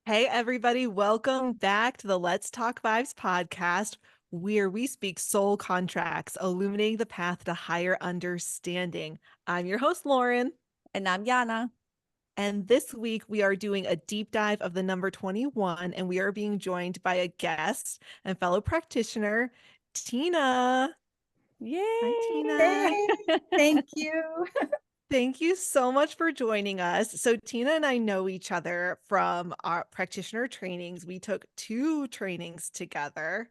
Hey, everybody, welcome back to the Let's Talk Vibes podcast, where we speak soul contracts, illuminating the path to higher understanding. I'm your host, Lauren, And I'm Yana. and this week we are doing a deep dive of the number 21, and we are being joined by a guest and fellow practitioner, Tina. Hi, Tina. Yay! Hey, thank you. Thank you so much for joining us. So, Tina and I know each other from our practitioner trainings. We took two trainings together.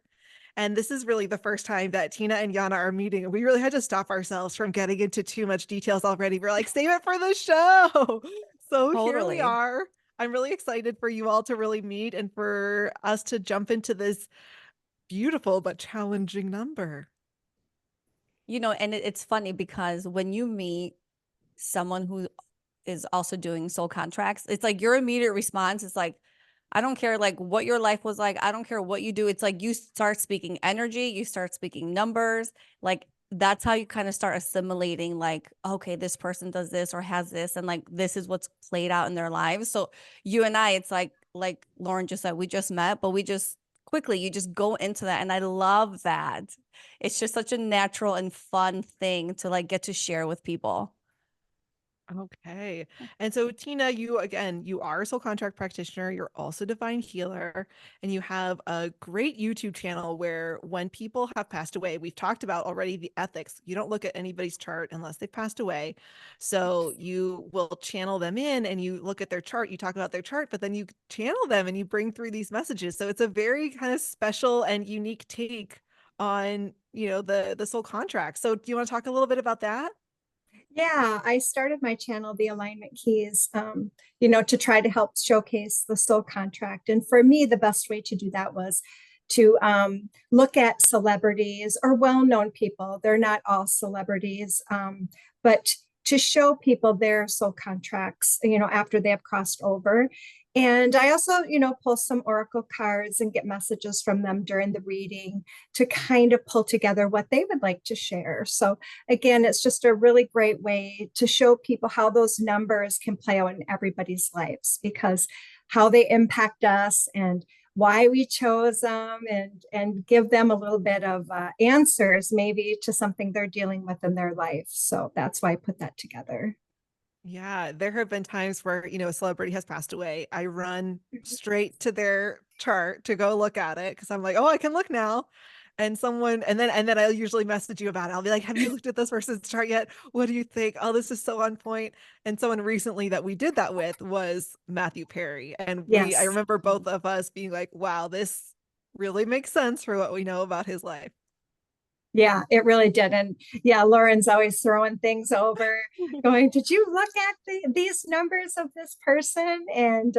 And this is really the first time that Tina and Yana are meeting. We really had to stop ourselves from getting into too much details already. We're like, save it for the show. So, here we Totally. are. I'm really excited for you all to really meet and for us to jump into this beautiful but challenging number. And it's funny because when you meet someone who is also doing soul contracts, it's like your immediate response is like, I don't care like what your life was like. I don't care what you do. It's like you start speaking energy, you start speaking numbers. Like that's how you kind of start assimilating like, okay, this person does this or has this, and like this is what's played out in their lives. So you and I, it's like Lauren just said, we just met, but we just quickly you just go into that. And I love that. It's just such a natural and fun thing to like get to share with people. Okay. And so, Tina, you are a soul contract practitioner. You're also divine healer, and you have a great YouTube channel where when people have passed away, we've talked about already the ethics. You don't look at anybody's chart unless they've passed away. So you will channel them in and you look at their chart, you talk about their chart, but then you channel them and you bring through these messages. So it's a very kind of special and unique take on, the soul contract. So do you want to talk a little bit about that? Yeah, I started my channel, The Alignment Keys, to try to help showcase the soul contract. And for me, the best way to do that was to look at celebrities or well-known people. They're not all celebrities, but to show people their soul contracts, after they have crossed over. And I also, pull some oracle cards and get messages from them during the reading to kind of pull together what they would like to share. So again, it's just a really great way to show people how those numbers can play out in everybody's lives, because how they impact us and why we chose them, and give them a little bit of answers maybe to something they're dealing with in their life. So that's why I put that together. Yeah, there have been times where, a celebrity has passed away. I run straight to their chart to go look at it because I'm like, oh, I can look now. And then I'll usually message you about it. I'll be like, have you looked at this person's chart yet? What do you think? Oh, this is so on point. And someone recently that we did that with was Matthew Perry. And I Yes. remember both of us being like, wow, this really makes sense for what we know about his life. Yeah, it really did. And yeah, Lauren's always throwing things over, going, did you look at these numbers of this person? And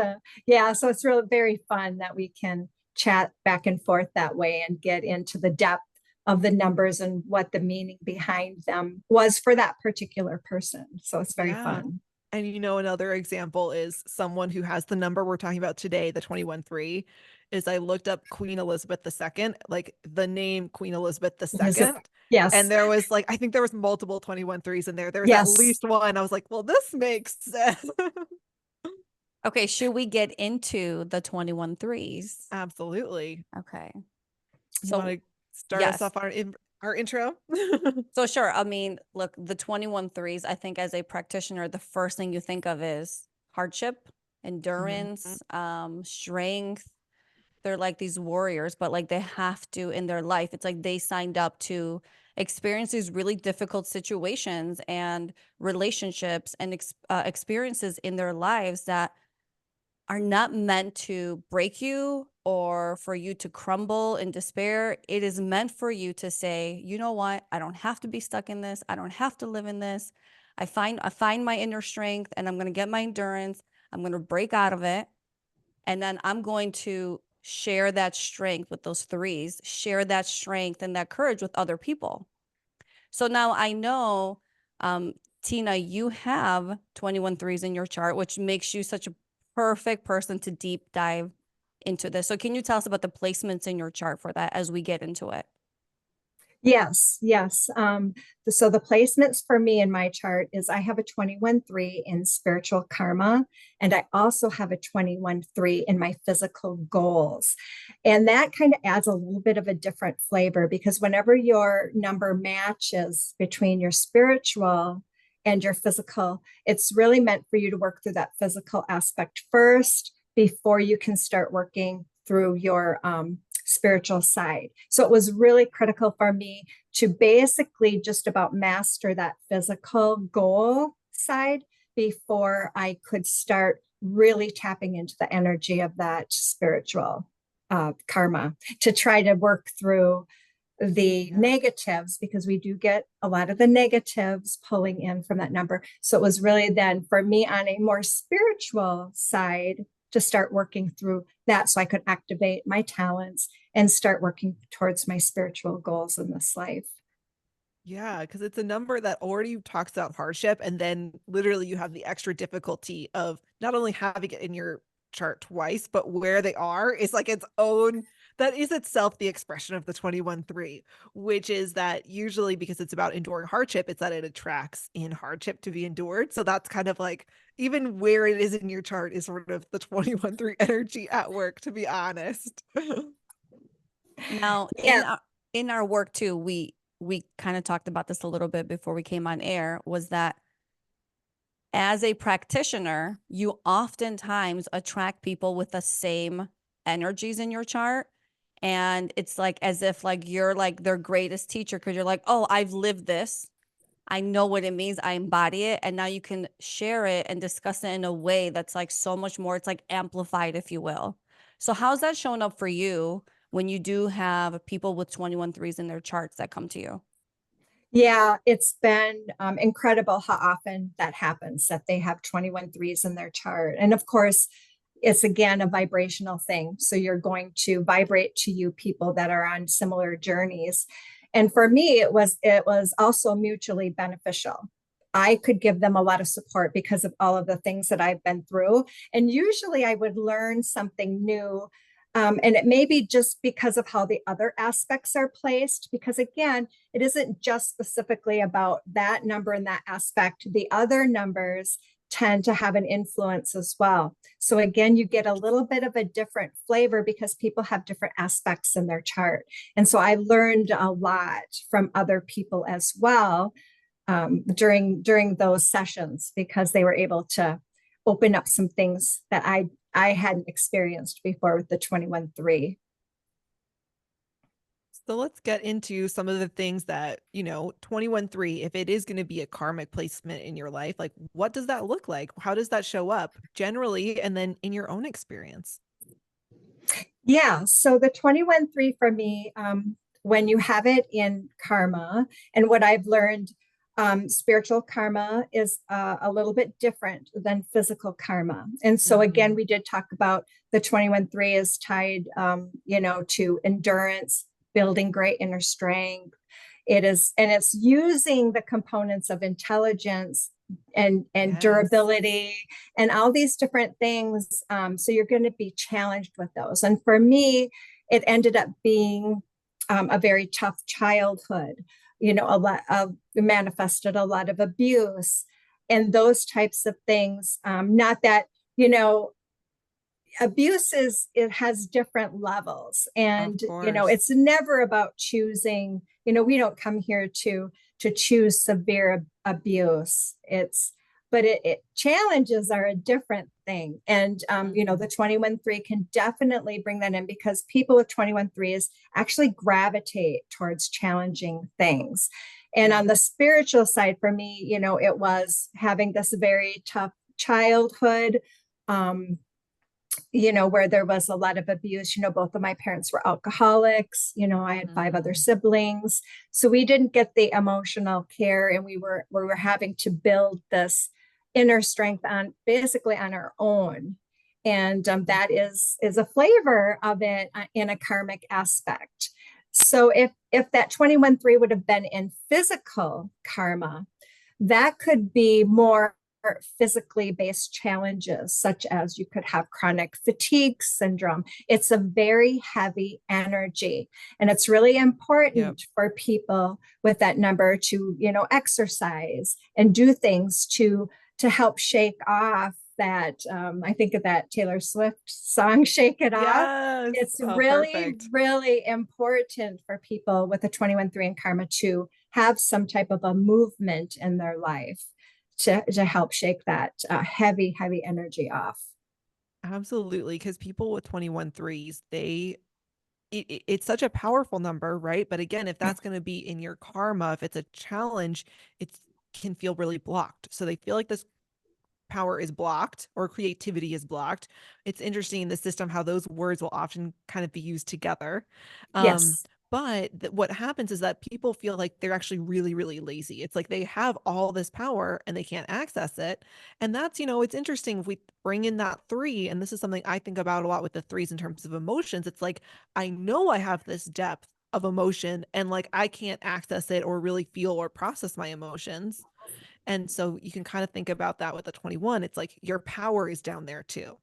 yeah, so it's really very fun that we can chat back and forth that way and get into the depth of the numbers and what the meaning behind them was for that particular person. So it's very Yeah. fun. And another example is someone who has the number we're talking about today, the 21-3, is I looked up Queen Elizabeth II, like the name Queen Elizabeth II. And Yes, there was like, I think there was multiple 21-3s in there. There was at yes. least one. I was like, well, this makes sense. Okay, should we get into the 21 threes? Absolutely. Okay. You want So, to start us yes. off our intro? So sure. I mean, look, the 21 threes, I think as a practitioner, the first thing you think of is hardship, Mhm. endurance, strength. They're like these warriors, but like they have to in their life. It's like they signed up to experience these really difficult situations and relationships and experiences in their lives that are not meant to break you or for you to crumble in despair. It is meant for you to say, you know what? I don't have to be stuck in this. I don't have to live in this. I find my inner strength and I'm going to get my endurance. I'm going to break out of it. And then I'm going to share that strength with those threes, share that strength and that courage with other people. So now I know, um, Tina, you have 21 threes in your chart, which makes you such a perfect person to deep dive into this. So can you tell us about the placements in your chart for that as we get into it? Yes, yes. So the placements for me in my chart is I have a 21-3 in spiritual karma, and I also have a 21-3 in my physical goals. And that kind of adds a little bit of a different flavor because whenever your number matches between your spiritual and your physical, it's really meant for you to work through that physical aspect first before you can start working through your spiritual side. So it was really critical for me to basically just about master that physical goal side before I could start really tapping into the energy of that spiritual karma to try to work through the negatives because we do get a lot of the negatives pulling in from that number. So it was really then for me on a more spiritual side to start working through that so I could activate my talents and start working towards my spiritual goals in this life. Yeah, because it's a number that already talks about hardship, and then literally you have the extra difficulty of not only having it in your chart twice, but where they are is like its own, that is itself the expression of the 21-3, which is that usually because it's about enduring hardship, it's that it attracts in hardship to be endured. So that's kind of like even where it is in your chart is sort of the 21-3 energy at work, to be honest. Now, Yeah. in our work too, we kind of talked about this a little bit before we came on air, was that as a practitioner, you oftentimes attract people with the same energies in your chart. And it's like as if like you're like their greatest teacher because you're like, oh, I've lived this. I know what it means. I embody it. And now you can share it and discuss it in a way that's like so much more. It's like amplified, if you will. So how's that showing up for you when you do have people with 21-3s in their charts that come to you? Yeah, it's been incredible how often that happens that they have 21-3s in their chart. And of course, it's again a vibrational thing. So you're going to vibrate to you people that are on similar journeys. And for me, it was also mutually beneficial. I could give them a lot of support because of all of the things that I've been through. And usually I would learn something new. And it may be just because of how the other aspects are placed, because again, it isn't just specifically about that number and that aspect. The other numbers tend to have an influence as well. So again, you get a little bit of a different flavor because people have different aspects in their chart. And so I learned a lot from other people as well during those sessions because they were able to open up some things that I hadn't experienced before with the 21-3. So let's get into some of the things that, 21-3, if it is going to be a karmic placement in your life, like what does that look like? How does that show up generally and then in your own experience? Yeah, so the 21-3 for me, when you have it in karma, and what I've learned, spiritual karma is a little bit different than physical karma. And so again, we did talk about the 21-3 is tied, to endurance, building great inner strength. And it's using the components of intelligence and Yes. durability and all these different things. So you're going to be challenged with those. And for me, it ended up being a very tough childhood. A lot of manifested a lot of abuse and those types of things. Not that, abuse it has different levels and Of course. it's never about choosing. We don't come here to choose severe abuse. But challenges are a different thing. And the 21-3 can definitely bring that in because people with 21-3s actually gravitate towards challenging things. And on the spiritual side for me, it was having this very tough childhood, where there was a lot of abuse. Both of my parents were alcoholics. I had 5 other siblings. So we didn't get the emotional care and we were having to build this inner strength on basically on our own. And that is a flavor of it in a karmic aspect. So if that 21-3 would have been in physical karma, that could be more physically based challenges, such as you could have chronic fatigue syndrome. It's a very heavy energy. And it's really important for people with that number to, exercise and do things to help shake off that. I think of that Taylor Swift song, Shake It Off. Yes. It's Oh, really, perfect. really important for people with a 21-3 in karma to have some type of a movement in their life to help shake that heavy energy off. Absolutely. Because people with 21 3s, it's such a powerful number, right? But again, if that's going to be in your karma, if it's a challenge, it can feel really blocked. So they feel like this power is blocked or creativity is blocked. It's interesting in the system how those words will often kind of be used together. Um, Yes. but what happens is that people feel like they're actually really, really lazy. It's like they have all this power and they can't access it. And that's, it's interesting if we bring in that 3, and this is something I think about a lot with the 3s in terms of emotions. It's like, I know I have this depth of emotion and like I can't access it or really feel or process my emotions. And so you can kind of think about that with the 21. It's like your power is down there too.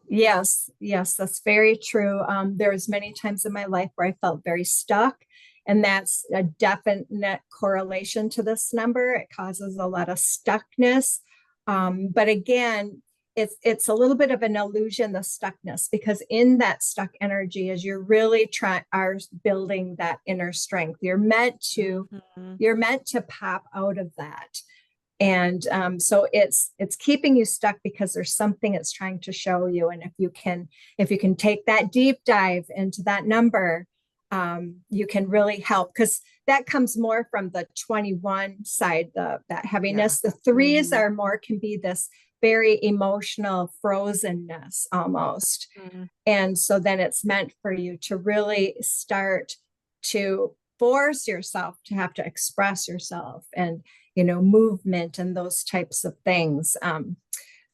Yes, that's very true. There's many times in my life where I felt very stuck, and that's a definite correlation to this number. It causes a lot of stuckness. But again, it's a little bit of an illusion, the stuckness, because in that stuck energy is you're really are building that inner strength. Mhm. You're meant to pop out of that. And so it's keeping you stuck because there's something it's trying to show you. And if you can take that deep dive into that number, you can really help, because that comes more from the 21 side, that heaviness. The 3s are more, can be this very emotional frozenness almost. Mhm. And so then it's meant for you to really start to force yourself to have to express yourself, and movement and those types of things.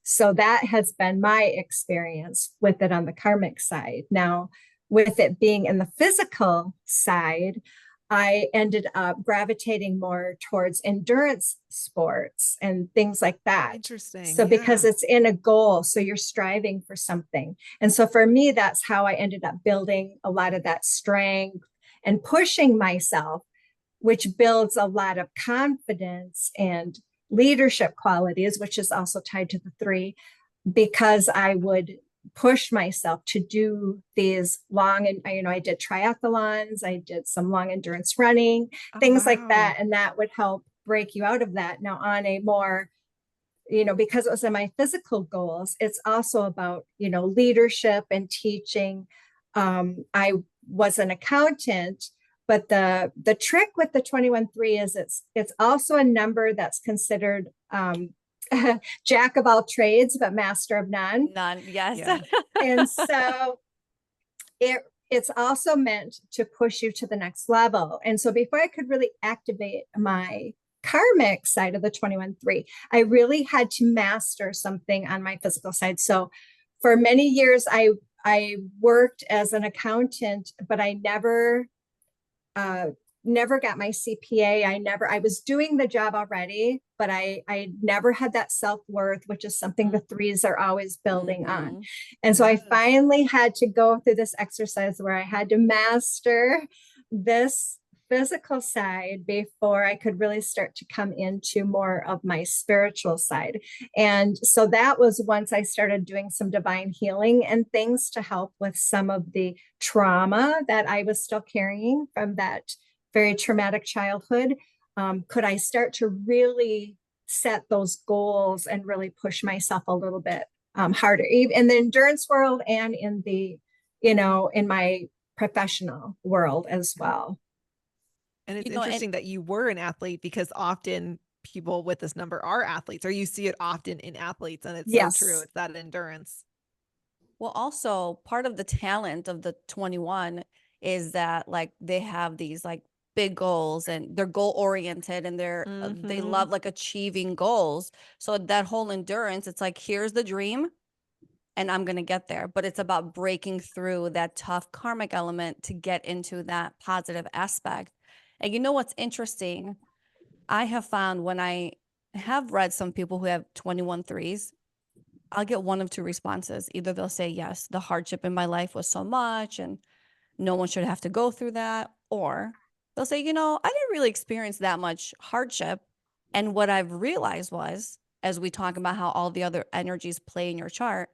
So that has been my experience with it on the karmic side. Now, with it being in the physical side, I ended up gravitating more towards endurance sports and things like that. Interesting. So because Yeah. it's in a goal, so you're striving for something. And so for me, that's how I ended up building a lot of that strength and pushing myself, which builds a lot of confidence and leadership qualities, which is also tied to the 3, because I would push myself to do these long, and I did triathlons, I did some long endurance running, Oh, things like wow. that, and that would help break you out of that. Now, on a more, because it was in my physical goals, it's also about leadership and teaching. I was an accountant, but the trick with the 21-3 is it's also a number that's considered jack of all trades, but master of none. None. Yes. Yeah. And so it's also meant to push you to the next level. And so before I could really activate my karmic side of the 21-3, I really had to master something on my physical side. So for many years, I worked as an accountant, but I never got my CPA. I was doing the job already, but I never had that self-worth, which is something the 3s are always building on. And so I finally had to go through this exercise where I had to master this physical side before I could really start to come into more of my spiritual side. And so that was once I started doing some divine healing and things to help with some of the trauma that I was still carrying from that very traumatic childhood. Could I start to really set those goals and really push myself a little bit harder, even in the endurance world and in the, in my professional world as well. And it's And interesting that you were an athlete, because often people with this number are athletes, or you see it often in athletes. And it's so true. Yes. It's that endurance. well, also part of the talent of the 21 is that like they have these like big goals and they're goal oriented and they Mm-hmm. love like achieving goals. So that whole endurance, it's like, here's the dream and I'm going to get there. But it's about breaking through that tough karmic element to get into that positive aspect. And you know what's interesting? I have found when I I have read some people who have 21 threes. I'll get one of two responses. Either they'll say, yes, the hardship in my life was so much and no one should have to go through that. Or they'll say, you know, I didn't really experience that much hardship. And what I've realized was, as we talk about how all the other energies play in your chart,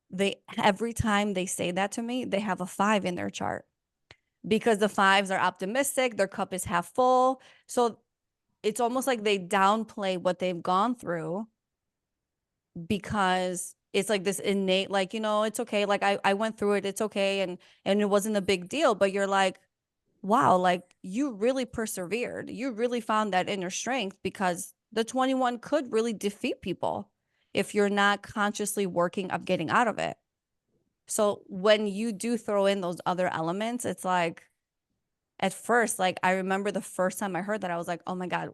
they every time they say that to me, they have a 5 in their chart because the 5s are optimistic, their cup is half full. So it's almost like they downplay what they've gone through because it's like this innate, like, you know, it's okay. Like I went through it. It's okay. And it wasn't a big deal, but you're like, wow, like you really persevered. You really found that inner strength because the 21 could really defeat people if you're not consciously working up getting out of it. So when you do throw in those other elements, it's like at first, like I remember the first time I heard that, I was like, oh my God,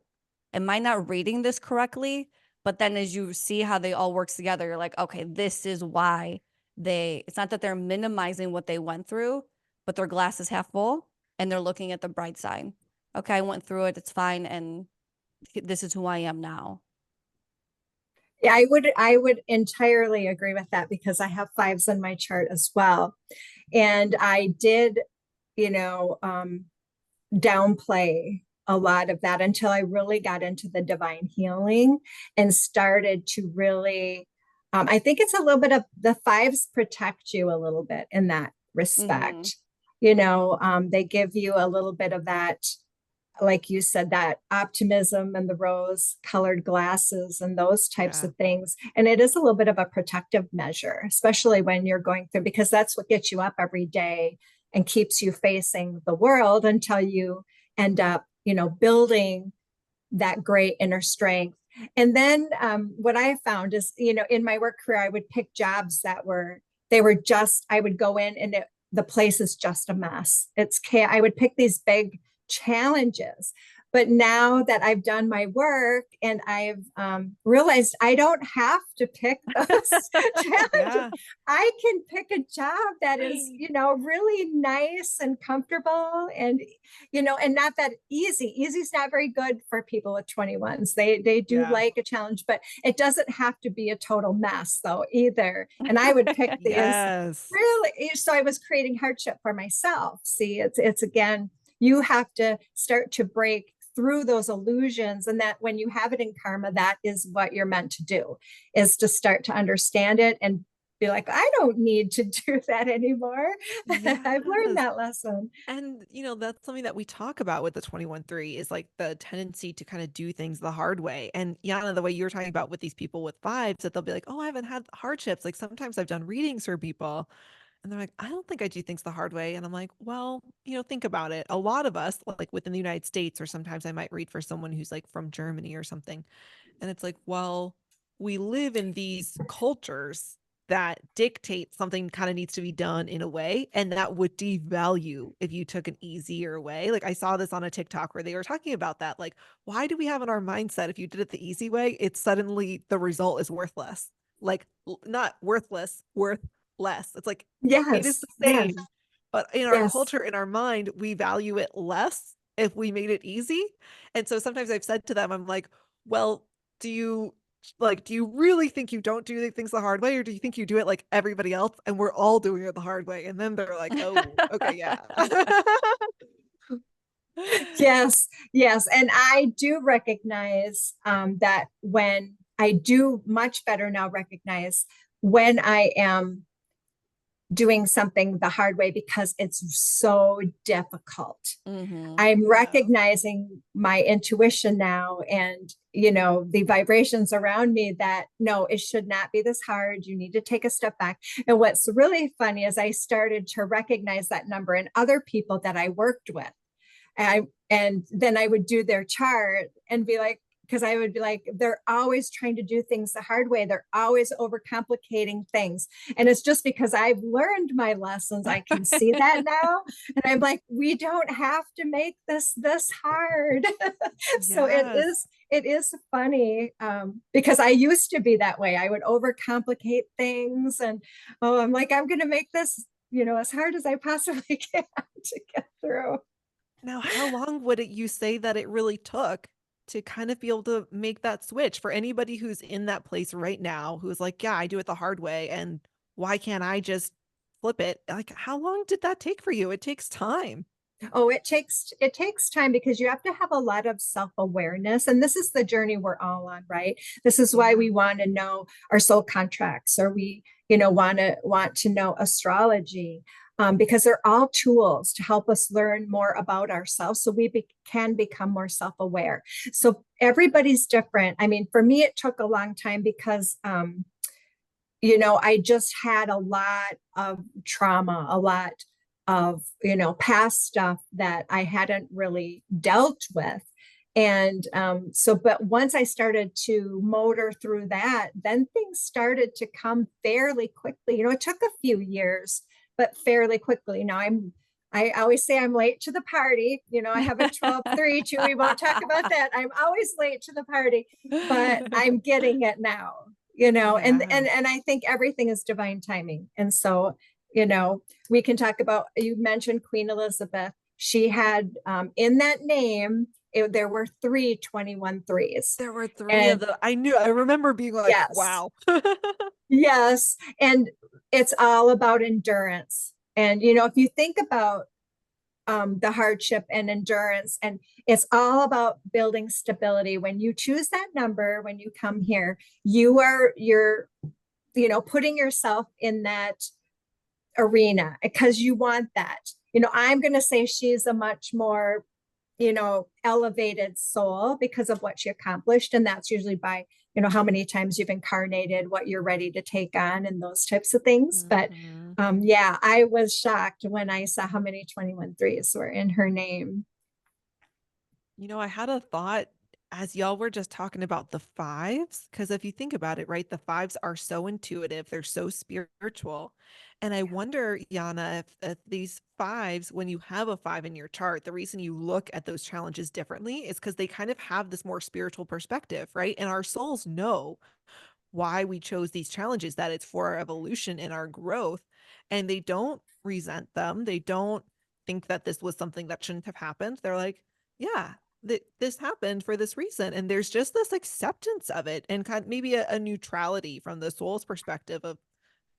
am I not reading this correctly? But then as you see how they all work together, you're like, okay, this is why it's not that they're minimizing what they went through, but their glass is half full and they're looking at the bright side. Okay, I went through it, it's fine, and this is who I am now. Yeah, I would entirely agree with that because I have 5s in my chart as well. And I did, you know, downplay a lot of that until I really got into the divine healing and started to really, I think it's a little bit of the 5s protect you a little bit in that respect. You know, they give you a little bit of that, like you said, that optimism and the rose colored glasses and those types of things. And it is a little bit of a protective measure, especially when you're going through, because that's what gets you up every day and keeps you facing the world until you end up, you know, building that great inner strength. And then what I found is, you know, in my work career, I would pick jobs that I would go in and the place is just a mess. I would pick these big challenges. But now that I've done my work and I've realized I don't have to pick those challenges. Yeah. I can pick a job that is, you know, really nice and comfortable and, you know, and not that easy. Easy's not very good for people with 21s. They do like a challenge, but it doesn't have to be a total mess though either. And I would pick these really, so I was creating hardship for myself. See, it's again, you have to start to break through those illusions, and that when you have it in karma, that is what you're meant to do, is to start to understand it and be like, I don't need to do that anymore. I've learned that lesson. And, you know, that's something that we talk about with the 21-3 is like the tendency to kind of do things the hard way. And Yana, the way you were talking about with these people with 5s, that they'll be like, oh, I haven't had hardships. Like sometimes I've done readings for people and they're like, I don't think I do things the hard way. And I'm like, well, you know, think about it. A lot of us, like within the United States, or sometimes I might read for someone who's like from Germany or something. And it's like, well, we live in these cultures that dictate something kind of needs to be done in a way, and that would devalue if you took an easier way. Like I saw this on a TikTok where they were talking about that. Like, why do we have in our mindset if you did it the easy way, it's suddenly the result is worthless? Like not worthless, worth less. It's like, it is the same, but in our culture, in our mind, we value it less if we made it easy. And so sometimes I've said to them, I'm like, well, do you really think you don't do things the hard way, or do you think you do it like everybody else and we're all doing it the hard way? And then they're like, oh, okay, yeah. Yes. And I do recognize that when I do much better now recognize when I am doing something the hard way because it's so difficult. I'm recognizing my intuition now and, you know, the vibrations around me that no, it should not be this hard. You need to take a step back. And what's really funny is I started to recognize that number in other people that I worked with. And then I would do their chart and be like, because I would be like, they're always trying to do things the hard way. They're always overcomplicating things. And it's just because I've learned my lessons. I can see that now. And I'm like, we don't have to make this hard. So it is funny because I used to be that way. I would overcomplicate things. And I'm like, I'm going to make this, you know, as hard as I possibly can to get through. Now, how long would you say that it really took to kind of be able to make that switch for anybody who's in that place right now, who's like, yeah, I do it the hard way. And why can't I just flip it? Like, how long did that take for you? It takes time. Oh, it takes time because you have to have a lot of self-awareness. And this is the journey we're all on, right? This is why Yeah. we want to know our soul contracts, or we, want to know astrology. Because they're all tools to help us learn more about ourselves so we can become more self-aware. So everybody's different. I mean, for me, it took a long time because I just had a lot of trauma, a lot of, past stuff that I hadn't really dealt with. And but once I started to motor through that, then things started to come fairly quickly. It took a few years, but fairly quickly. I always say I'm late to the party. I have a 12-3 too. We won't talk about that. I'm always late to the party, but I'm getting it now, Yeah. and I think everything is divine timing. And so, we can talk about, you mentioned Queen Elizabeth. She had, in that name, there were 3 threes. There were three of And them. I remember being like, yes, wow. yes. And it's all about endurance. And, if you think about the hardship and endurance, and it's all about building stability. When you choose that number, when you come here, you're putting yourself in that arena because you want that. I'm going to say she's a much more, elevated soul because of what she accomplished. And that's usually by, how many times you've incarnated, what you're ready to take on, and those types of things. But Mhm. yeah, I was shocked when I saw how many 21 threes were in her name. I had a thought as y'all were just talking about the fives, because if you think about it, right, the fives are so intuitive, they're so spiritual. And I wonder, Yana, if these fives, when you have a five in your chart, the reason you look at those challenges differently is because they kind of have this more spiritual perspective, right? And our souls know why we chose these challenges, that it's for our evolution and our growth. And they don't resent them. They don't think that this was something that shouldn't have happened. They're like, yeah, this happened for this reason. And there's just this acceptance of it and kind of maybe a neutrality from the soul's perspective of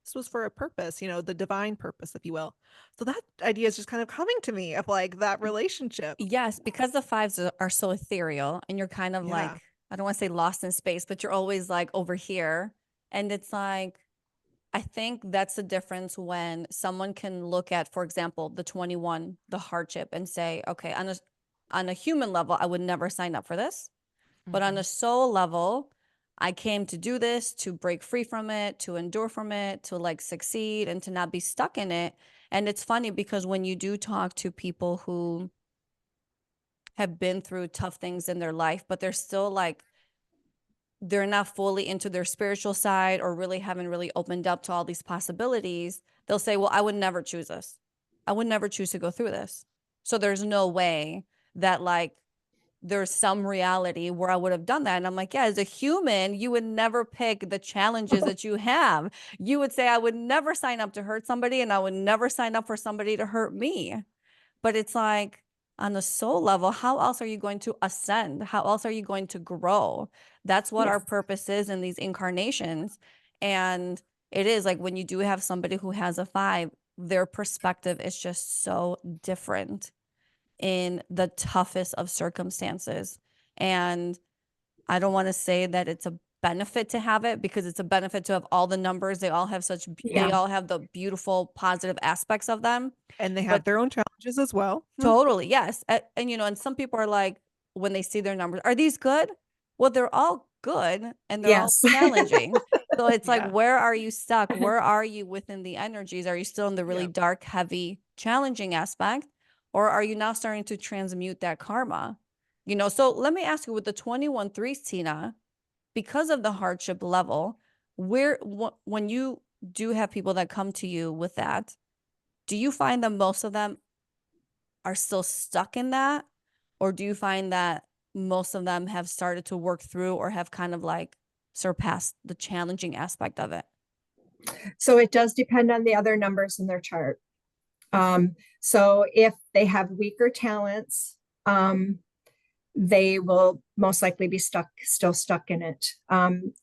this was for a purpose, the divine purpose, if you will. So that idea is just kind of coming to me of like that relationship. Yes, because the fives are so ethereal and you're kind of Yeah. like, I don't want to say lost in space, but you're always like over here. And it's like, I think that's the difference when someone can look at, for example, the 21, the hardship, and say, okay, on a human level, I would never sign up for this. But on Mhm. a soul level, I came to do this, to break free from it, to endure from it, to like succeed and to not be stuck in it. And it's funny because when you do talk to people who have been through tough things in their life, but they're still like, they're not fully into their spiritual side or really haven't really opened up to all these possibilities, they'll say, well, I would never choose this. I would never choose to go through this. So there's no way that like there's some reality where I would have done that. And I'm like, yeah, as a human, you would never pick the challenges that you have. You would say, I would never sign up to hurt somebody and I would never sign up for somebody to hurt me. But it's like on the soul level, how else are you going to ascend? How else are you going to grow? That's what our Yes. purpose is in these incarnations. And it is like when you do have somebody who has a five, their perspective is just so different in the toughest of circumstances. And I don't want to say that it's a benefit to have it because it's a benefit to have all the numbers. They all have they Yeah. all have the beautiful positive aspects of them. And they have But their own challenges as well. totally, yes. And and some people are like, when they see their numbers, are these good? Well, they're all good and they're all Yes. challenging. So it's like, Yeah. where are you stuck? Where are you within the energies? Are you still in the really Yep. dark, heavy, challenging aspect? Or are you now starting to transmute that karma? So let me ask you with the 21 threes, Tina, because of the hardship level, when you do have people that come to you with that, do you find that most of them are still stuck in that? Or do you find that most of them have started to work through or have kind of like surpassed the challenging aspect of it? So it does depend on the other numbers in their chart. So if they have weaker talents, um, they will most likely be still stuck in it.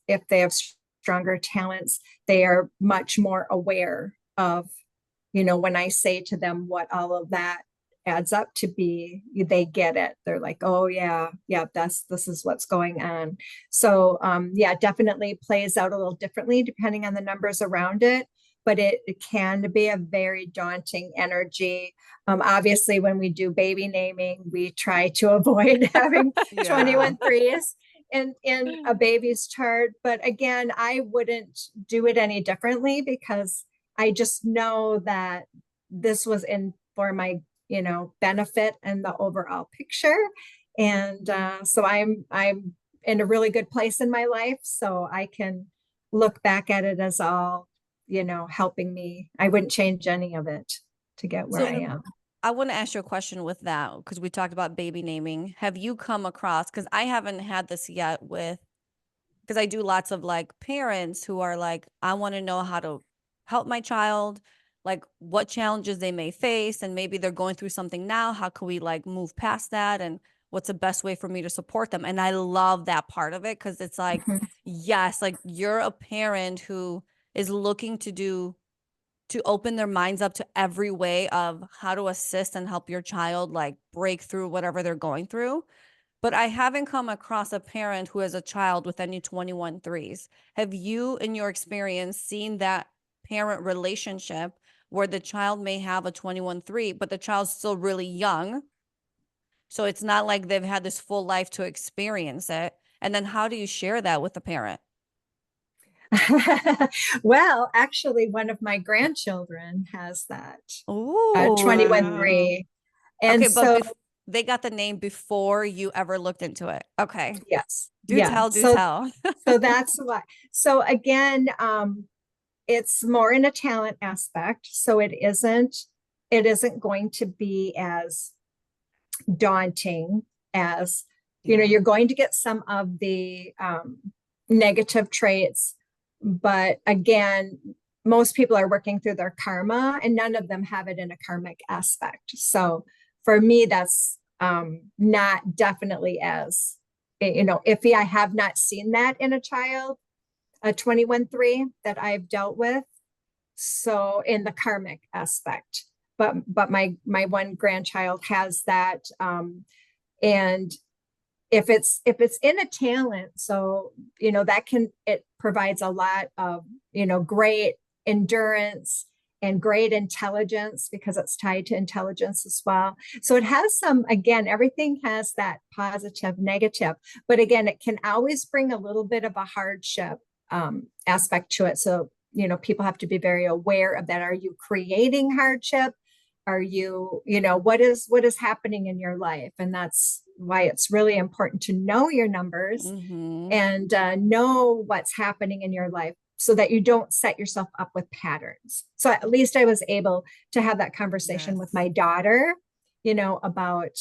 If they have stronger talents, they are much more aware of, when I say to them what all of that adds up to be, they get it. They're like, oh yeah, this is what's going on. So yeah, definitely plays out a little differently depending on the numbers around it, but it can be a very daunting energy. Obviously, when we do baby naming, we try to avoid having Yeah. 21 threes in a baby's chart. But again, I wouldn't do it any differently because I just know that this was in for my, benefit and the overall picture. And so I'm in a really good place in my life, so I can look back at it as all, helping me. I wouldn't change any of it to get where I So am. I want to ask you a question with that because we talked about baby naming. Have you come across, because I haven't had this yet with, because I do lots of like parents who are like, I want to know how to help my child, like what challenges they may face, and maybe they're going through something now. How can we like move past that? And what's the best way for me to support them? And I love that part of it because it's like, Mhm. yes, like you're a parent who is looking to open their minds up to every way of how to assist and help your child like break through whatever they're going through. But I haven't come across a parent who has a child with any 21 threes. Have you, in your experience, seen that parent relationship where the child may have a 21 3, but the child's still really young? So it's not like they've had this full life to experience it. And then how do you share that with the parent? Well, actually, one of my grandchildren has that Oh, 21 Wow. 3. And okay. But so, they got the name before you ever looked into it. Okay. yes, Do yeah. tell, do So, tell. so that's why. So again, it's more in a talent aspect. So it isn't going to be as daunting as, Yeah. you're going to get some of the negative traits, but again, most people are working through their karma and none of them have it in a karmic aspect. So for me, that's not definitely as, iffy. I have not seen that in a child, a 21 3 that I've dealt with. So in the karmic aspect, but my one grandchild has that, and if it's in a talent, so it provides a lot of great endurance and great intelligence because it's tied to intelligence as well. So it has some, again, everything has that positive negative, but again, it can always bring a little bit of a hardship aspect to it. So people have to be very aware of that. Are you creating hardship? Are you, what is happening in your life? And that's why it's really important to know your numbers Mm-hmm. and know what's happening in your life so that you don't set yourself up with patterns. So at least I was able to have that conversation with Yes. my daughter, about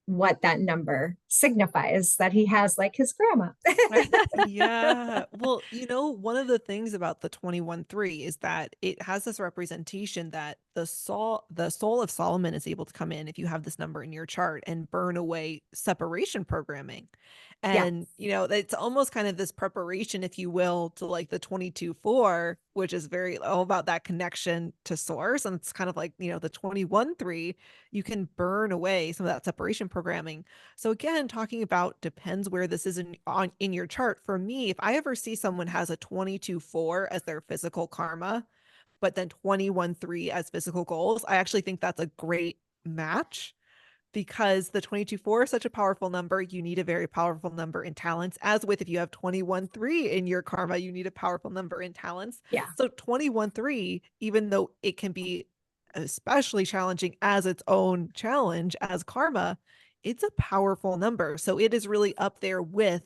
what that number signifies, that he has like his grandma. Yeah. Well, one of the things about the 21 3 is that it has this representation that the soul of Solomon is able to come in if you have this number in your chart and burn away separation programming. Yeah. And, it's almost kind of this preparation, if you will, to like the 22 4, which is very all about that connection to source. And it's kind of like, the 21 3, you can burn away some of that separation programming. So again, talking about depends where this is in your chart. For me, if I ever see someone has a 22 4 as their physical karma, but then 21 3 as physical goals, I actually think that's a great match because the 22 4 is such a powerful number. You need a very powerful number in talents, as with if you have 21 3 in your karma, you need a powerful number in talents. Yeah. So 21 3, even though it can be especially challenging as its own challenge as karma, it's a powerful number. So it is really up there with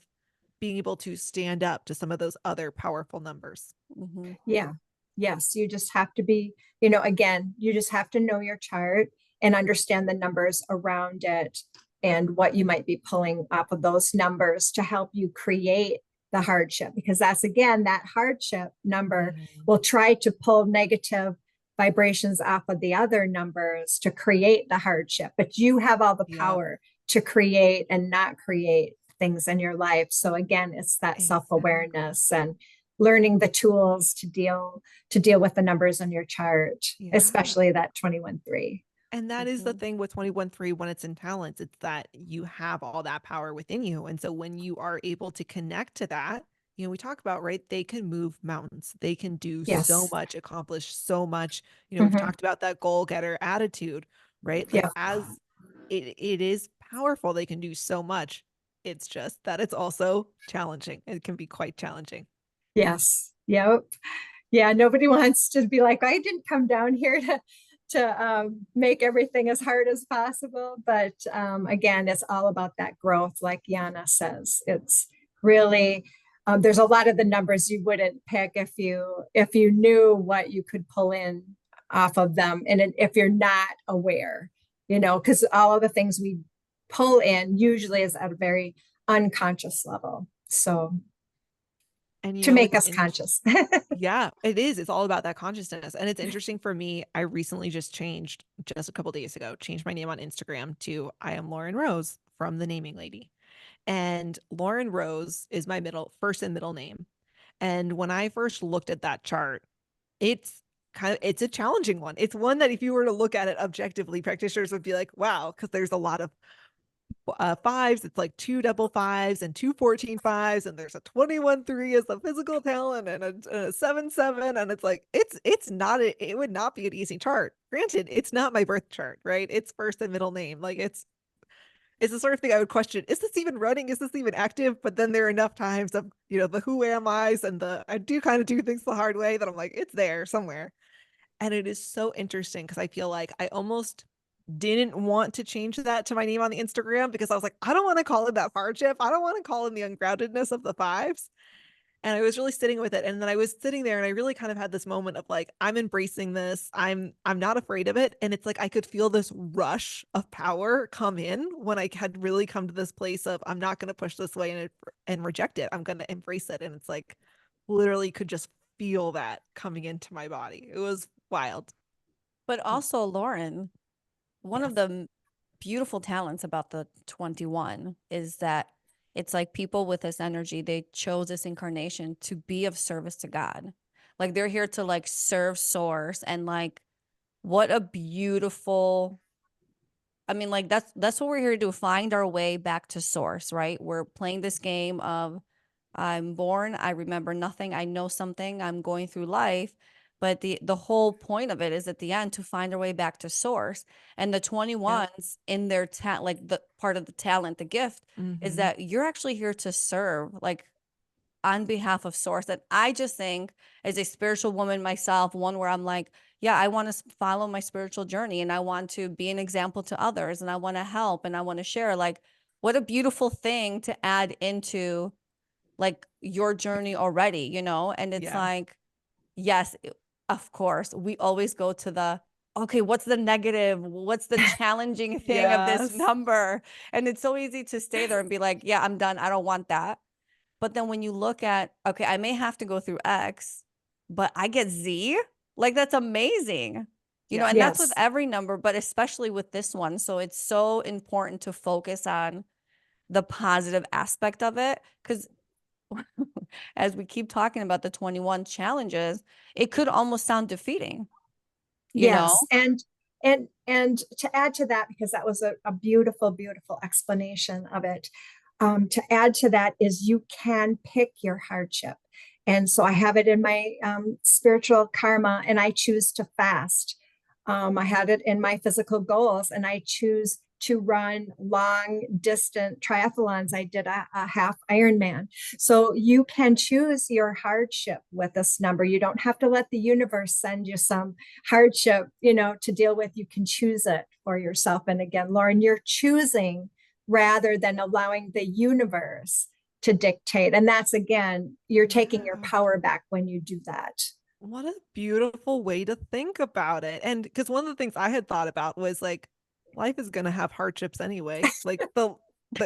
being able to stand up to some of those other powerful numbers. Mm-hmm. Yeah. Yes. You just have to be, again, you just have to know your chart and understand the numbers around it and what you might be pulling off of those numbers to help you create the hardship. Because that's, again, that hardship number Mhm. will try to pull negative vibrations off of the other numbers to create the hardship. But you have all the Yep. power to create and not create things in your life. So again, it's that self-awareness Exactly. and learning the tools to deal with the numbers on your chart, Yeah. especially that 21-3. And that is the thing with 21-3 when it's in talents, it's that you have all that power within you. And so when you are able to connect to that, we talk about, right? They can move mountains. They can do so Yes. much, accomplish so much. We've Hmm. talked about that goal getter attitude, right? Like Yeah. as it is powerful, they can do so much. It's just that it's also challenging. It can be quite challenging. Yes. Yep. Yeah, nobody wants to be like, I didn't come down here to make everything as hard as possible. But again, it's all about that growth, like Yana says. It's really there's a lot of the numbers you wouldn't pick if you knew what you could pull in off of them, and if you're not aware, because all of the things we pull in usually is at a very unconscious level. So And to make it's us conscious. yeah, it is. It's all about that consciousness. And it's interesting for me. I recently just a couple days ago, changed my name on Instagram to I am Lauren Rose from the Naming Lady. And Lauren Rose is my first and middle name. And when I first looked at that chart, it's it's a challenging one. It's one that if you were to look at it objectively, practitioners would be like, wow, because there's a lot of fives. It's like two double fives and two 14 fives, and there's a 21-3 as the physical talent and a 7-7. And it's like it's not it would not be an easy chart. Granted, it's not my birth chart, right? It's first and middle name. Like it's the sort of thing I would question, is this even running? Is this even active? But then there are enough times of, the who am I's and the I do kind of do things the hard way that I'm like, it's there somewhere. And it is so interesting because I feel like I almost didn't want to change that to my name on the Instagram because I was like, I don't want to call it that hardship. I don't want to call it the ungroundedness of the fives. And I was really sitting with it. And then I was sitting there and I really kind of had this moment of like, I'm embracing this. I'm not afraid of it. And it's like I could feel this rush of power come in when I had really come to this place of I'm not going to push this way and reject it. I'm going to embrace it. And it's like literally could just feel that coming into my body. It was wild. But also, Lauren, one of Yes. the beautiful talents about the 21 is that it's like people with this energy, they chose this incarnation to be of service to God. Like they're here to like serve source, and like what a beautiful, I mean, like that's what we're here to do, find our way back to source, right? We're playing this game of I'm born, I remember nothing, I know something, I'm going through life, but the whole point of it is at the end to find our way back to source. And the Yeah. 21s in their like the part of the talent, the gift is Mm-hmm. that you're actually here to serve, like on behalf of source. And I just think as a spiritual woman myself, one where I'm like, yeah, I want to follow my spiritual journey and I want to be an example to others and I want to help and I want to share. Like, what a beautiful thing to add into like your journey already, And it's Yeah. like, yes, of course, we always go to the, okay, what's the negative? What's the challenging thing of this Yes. number? And it's so easy to stay there and be like, yeah, I'm done. I don't want that. But then when you look at, okay, I may have to go through X, but I get Z, like that's amazing. Yeah. And that's with Yes. every number, but especially with this one. So it's so important to focus on the positive aspect of it. Because as we keep talking about the 21 challenges, it could almost sound defeating, you know? Yes. And to add to that, because that was a beautiful, beautiful explanation of it. To add to that is you can pick your hardship. And so I have it in my spiritual karma, and I choose to fast. I had it in my physical goals, and I choose to run long distant triathlons. I did a half Ironman. So you can choose your hardship with this number. You don't have to let the universe send you some hardship, to deal with. You can choose it for yourself. And again, Lauren, you're choosing rather than allowing the universe to dictate. And that's, again, you're taking your Yeah. power back when you do that. What a beautiful way to think about it. And because one of the things I had thought about was like, life is going to have hardships anyway. Like the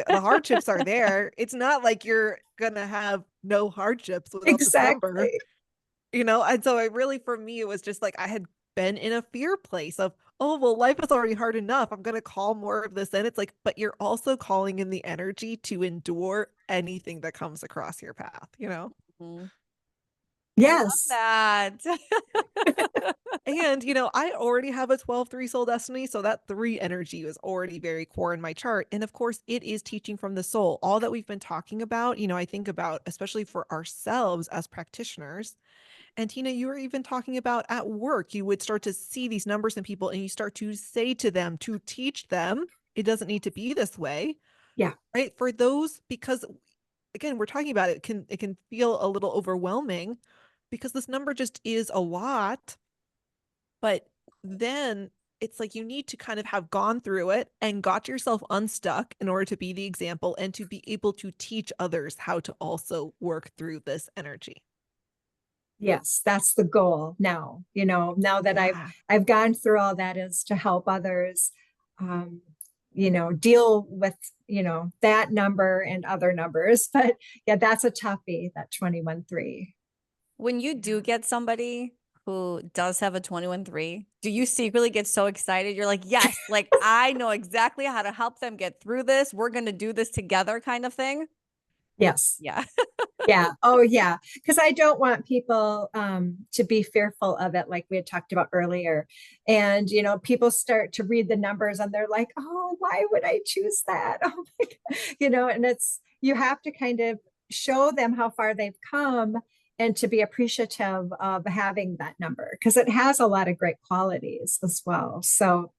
hardships are there. It's not like you're going to have no hardships without this number, Exactly. And so it really, for me, it was just like I had been in a fear place of, oh, well, life is already hard enough. I'm going to call more of this in. It's like, but you're also calling in the energy to endure anything that comes across your path, you know? Mhm. I love Yes. that. And, you know, I already have a 12-3 soul destiny. So that 3 energy is already very core in my chart. And of course, it is teaching from the soul. All that we've been talking about, you know, I think about, especially for ourselves as practitioners. And Tina, you were even talking about at work, you would start to see these numbers in people and you start to say to them, to teach them, it doesn't need to be this way, Yeah. right? For those, because again, we're talking about it can feel a little overwhelming because this number just is a lot. But then it's like you need to kind of have gone through it and got yourself unstuck in order to be the example and to be able to teach others how to also work through this energy. Yes, that's the goal now. Now that Yeah. I've gone through all that, is to help others, um, deal with, that number and other numbers. But yeah, that's a toughie, that 21-3. When you do get somebody who does have a 21-3, do you secretly get so excited? You're like, yes, like I know exactly how to help them get through this. We're going to do this together kind of thing. Yes. Yeah. Yeah. Oh, yeah. Because I don't want people to be fearful of it, like we had talked about earlier. And, people start to read the numbers and they're like, oh, why would I choose that? Oh, my God. And you have to kind of show them how far they've come and to be appreciative of having that number because it has a lot of great qualities as well. So,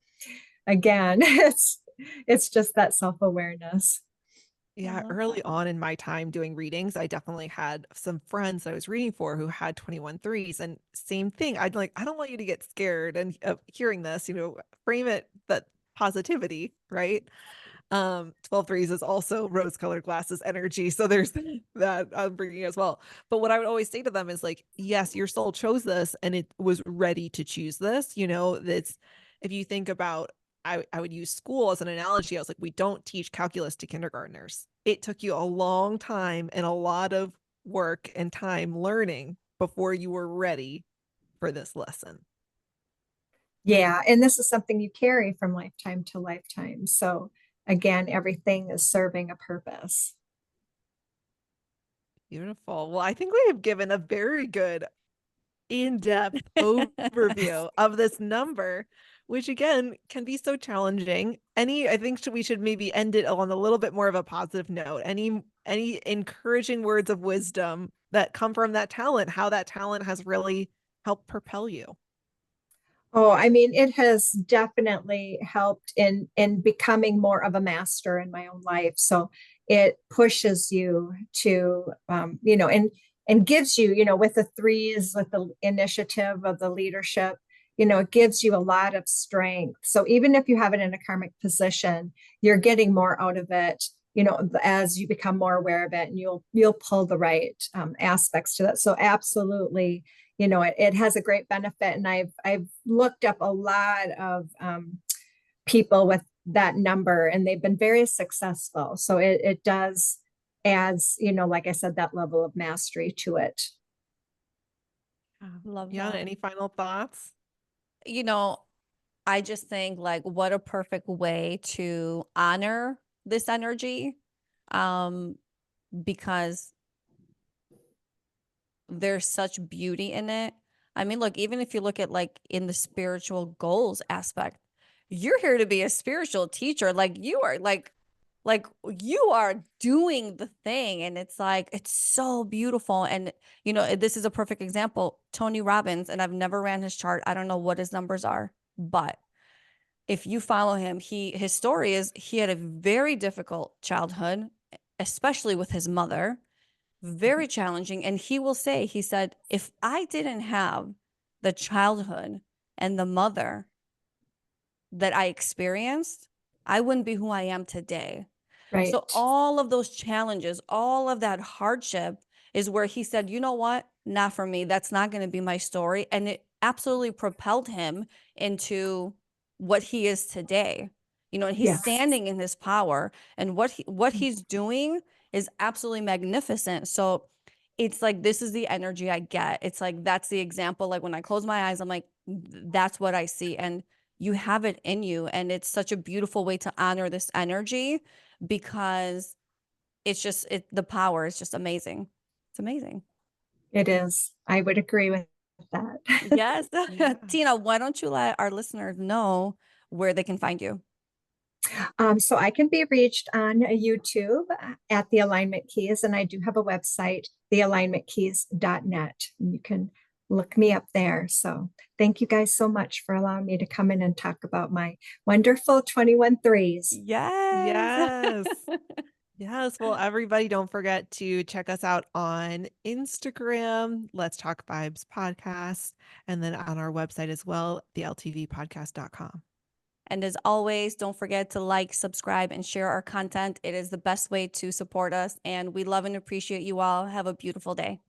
again, it's just that self-awareness. Yeah, love early that. on in my time doing readings, I definitely had some friends that I was reading for who had 21-3s. And same thing. I'd like, I don't want you to get scared and hearing this, you know, frame it that positivity, right? 12-3s is also rose-colored glasses energy. So there's that I'm bringing as well. But what I would always say to them is like, yes, your soul chose this and it was ready to choose this. You know, that's if you think about I would use school as an analogy. I was like, we don't teach calculus to kindergartners. It took you a long time and a lot of work and time learning before you were ready for this lesson. Yeah, and this is something you carry from lifetime to lifetime. So again, everything is serving a purpose. Beautiful. Well, I think we have given a very good in-depth overview of this number, which again can be so challenging. I think we should maybe end it on a little bit more of a positive note. Any encouraging words of wisdom that come from that talent, how that talent has really helped propel you. Oh, I mean, it has definitely helped in becoming more of a master in my own life. So it pushes you to, and gives you, with the threes, with the initiative of the leadership, it gives you a lot of strength. So even if you have it in a karmic position, you're getting more out of it, as you become more aware of it, and you'll pull the right aspects to that. So absolutely, it has a great benefit. And I've looked up a lot of people with that number and they've been very successful. So it does adds, like I said, that level of mastery to it. Love Yeah, that. any final thoughts? You know, I just think like what a perfect way to honor this energy. Um, because there's such beauty in it. I mean, look, even if you look at like in the spiritual goals aspect, you're here to be a spiritual teacher. Like you are doing the thing. And it's like, it's so beautiful. And, this is a perfect example. Tony Robbins, and I've never ran his chart. I don't know what his numbers are, but if you follow him, his story is he had a very difficult childhood, especially with his mother, very challenging. And he said, if I didn't have the childhood and the mother that I experienced, I wouldn't be who I am today. So Right. all of those challenges, all of that hardship is where he said, you know what? Not for me. That's not going to be my story. And it absolutely propelled him into what he is today. And he's Yes. standing in his power, and what he's doing is absolutely magnificent. So it's like, this is the energy I get. It's like, that's the example. Like when I close my eyes, I'm like, that's what I see. And you have it in you. And it's such a beautiful way to honor this energy because it's just, the power is just amazing. It's amazing. It is. I would agree with that. Yes. Yeah. Tina, why don't you let our listeners know where they can find you? So I can be reached on YouTube at The Alignment Keys, and I do have a website, thealignmentkeys.net. And you can look me up there. So thank you guys so much for allowing me to come in and talk about my wonderful 21 threes. Yes. Yes. Yes. Well, everybody, don't forget to check us out on Instagram, Let's Talk Vibes Podcast, and then on our website as well, theltvpodcast.com. And as always, don't forget to like, subscribe, and share our content. It is the best way to support us. And we love and appreciate you all. Have a beautiful day.